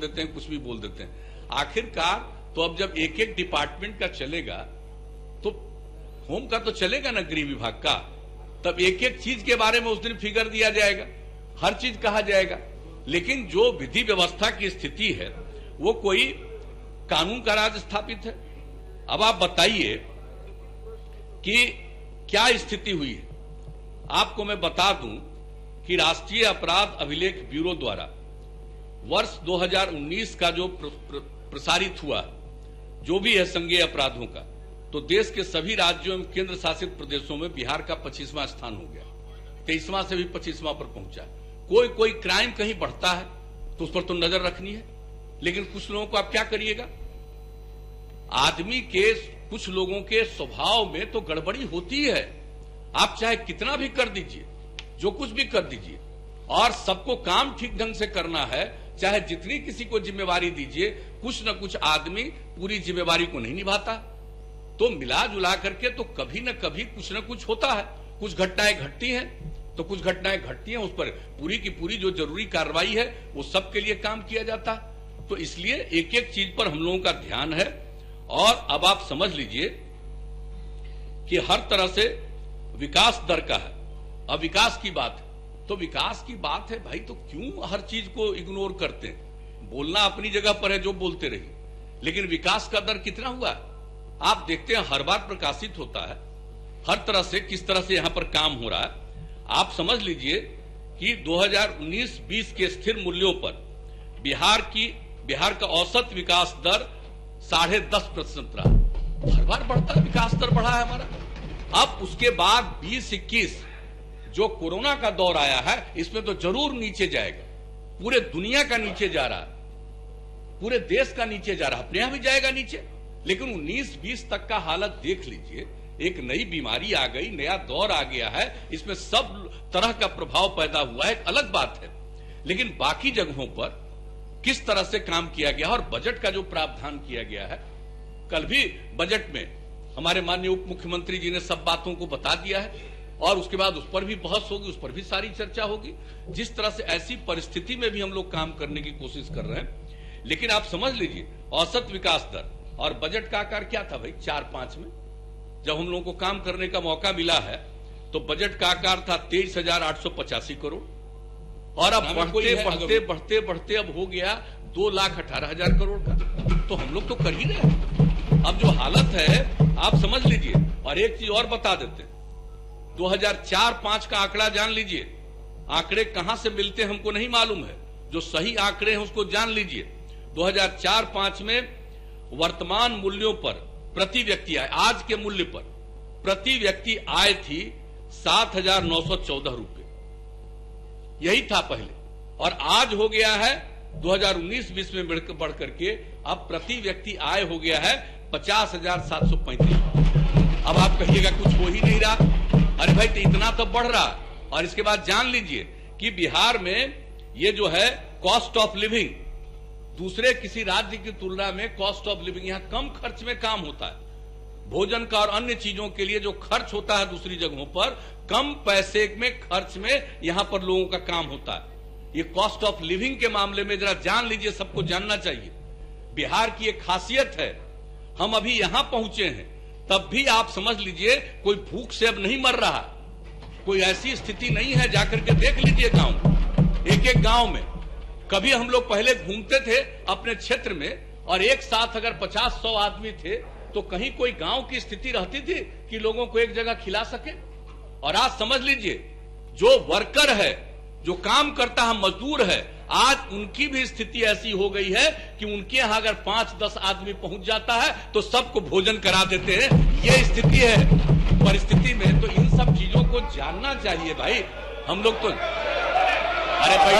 देते हैं, कुछ भी बोल देते हैं। आखिरकार तो अब जब एक एक डिपार्टमेंट का चलेगा तो होम का तो चलेगा ना, गृह विभाग का, तब एक एक चीज के बारे में उस दिन फिगर दिया जाएगा, हर चीज कहा जाएगा। लेकिन जो विधि व्यवस्था की स्थिति है वो कोई कानून का राज स्थापित है। अब आप बताइए कि क्या स्थिति हुई है। आपको मैं बता दूं कि राष्ट्रीय अपराध अभिलेख ब्यूरो द्वारा वर्ष 2019 का जो प्रसारित हुआ, जो भी है संज्ञेय अपराधों का, तो देश के सभी राज्यों एवं केंद्र शासित प्रदेशों में बिहार का 25वां स्थान हो गया, 23वां से भी 25वां पर पहुंचा। कोई क्राइम कहीं बढ़ता है तो उस पर तो नजर रखनी है, लेकिन कुछ लोगों को आप क्या करिएगा, आदमी के कुछ लोगों के स्वभाव में तो गड़बड़ी होती है। आप चाहे कितना भी कर दीजिए, जो कुछ भी कर दीजिए, और सबको काम ठीक ढंग से करना है, चाहे जितनी किसी को जिम्मेवारी दीजिए, कुछ न कुछ आदमी पूरी जिम्मेवारी को नहीं निभाता। तो मिला जुला करके तो कभी न कभी कुछ न कुछ होता है। कुछ घटनाएं घटती हैं तो कुछ घटनाएं घटती हैं, उस पर पूरी की पूरी जो जरूरी कार्रवाई है वो सबके लिए काम किया जाता है। तो इसलिए एक एक चीज पर हम लोगों का ध्यान है। और अब आप समझ लीजिए कि हर तरह से विकास दर का है। अब विकास की बात है तो विकास की बात है भाई, तो क्यों हर चीज को इग्नोर करते हैं। बोलना अपनी जगह पर है, जो बोलते रहिए, लेकिन विकास का दर कितना हुआ आप देखते हैं, हर बार प्रकाशित होता है, हर तरह से किस तरह से यहां पर काम हो रहा है। आप समझ लीजिए कि 2019-20 के स्थिर मूल्यों पर बिहार का औसत विकास दर 10.5% रहा। हर बार बढ़ता विकास दर बढ़ा है हमारा। अब उसके बाद 20-21 जो कोरोना का दौर आया है, इसमें तो जरूर नीचे जाएगा। पूरे दुनिया का नीचे जा रहा है, पूरे देश का नीचे जा रहा है, अपने यहां भी जाएगा नीचे। लेकिन 19-20 तक का हालत देख लीजिए, एक नई बीमारी आ गई, नया दौर आ गया है, इसमें सब तरह का प्रभाव पैदा हुआ है, एक अलग बात है। लेकिन बाकी जगहों पर किस तरह से काम किया गया और बजट का जो प्रावधान किया गया है, कल भी बजट में हमारे माननीय उप मुख्यमंत्री जी ने सब बातों को बता दिया है, और उसके बाद उस पर भी बहस होगी, उस पर भी सारी चर्चा होगी। जिस तरह से ऐसी परिस्थिति में भी हम लोग काम करने की कोशिश कर रहे हैं। लेकिन आप समझ लीजिए, औसत विकास दर और बजट का आकार क्या था भाई 4-5 में, जब हम लोगों को काम करने का मौका मिला है, तो बजट का आकार था 23,885 करोड़, और अब बढ़ते अब हो गया 2,18,000 करोड़ का। तो हम लोग तो कर ही रहे हैं। अब जो हालत है आप समझ लीजिए। और एक चीज और बता देते हैं, 2004-5 का आंकड़ा जान लीजिए। आंकड़े कहां से मिलते हैं हमको नहीं मालूम है, जो सही आंकड़े हैं उसको जान लीजिए। 2004-5 में वर्तमान मूल्यों पर प्रति व्यक्ति आय, आज के मूल्य पर प्रति व्यक्ति आय थी 7,914 रुपए, यही था पहले। और आज हो गया है 2019-20 में बढ़ करके अब प्रति व्यक्ति आय हो गया है 50,735। अब आप कहिएगा कुछ हो ही नहीं रहा। अरे भाई, तो इतना तो बढ़ रहा। और इसके बाद जान लीजिए कि बिहार में ये जो है कॉस्ट ऑफ लिविंग, दूसरे किसी राज्य की तुलना में कॉस्ट ऑफ लिविंग यहां कम खर्च में काम होता है। भोजन का और अन्य चीजों के लिए जो खर्च होता है दूसरी जगहों पर, कम पैसे में खर्च में यहां पर लोगों का काम होता है। ये कॉस्ट ऑफ लिविंग के मामले में जरा जान लीजिए, सबको जानना चाहिए। बिहार की एक खासियत है, हम अभी यहां पहुंचे हैं, तब भी आप समझ लीजिए कोई भूख से अब नहीं मर रहा। कोई ऐसी स्थिति नहीं है, जाकर के देख लीजिए गांव, एक एक गांव में। कभी हम लोग पहले घूमते थे अपने क्षेत्र में, और एक साथ अगर 50-100 आदमी थे तो कहीं कोई गांव की स्थिति रहती थी कि लोगों को एक जगह खिला सके। और आज समझ लीजिए, जो वर्कर है, जो काम करता है, मजदूर है, आज उनकी भी स्थिति ऐसी हो गई है कि उनके यहां अगर 5-10 आदमी पहुंच जाता है तो सबको भोजन करा देते हैं। ये स्थिति है। परिस्थिति में तो इन सब चीजों को जानना चाहिए भाई। हम लोग तो अरे भाई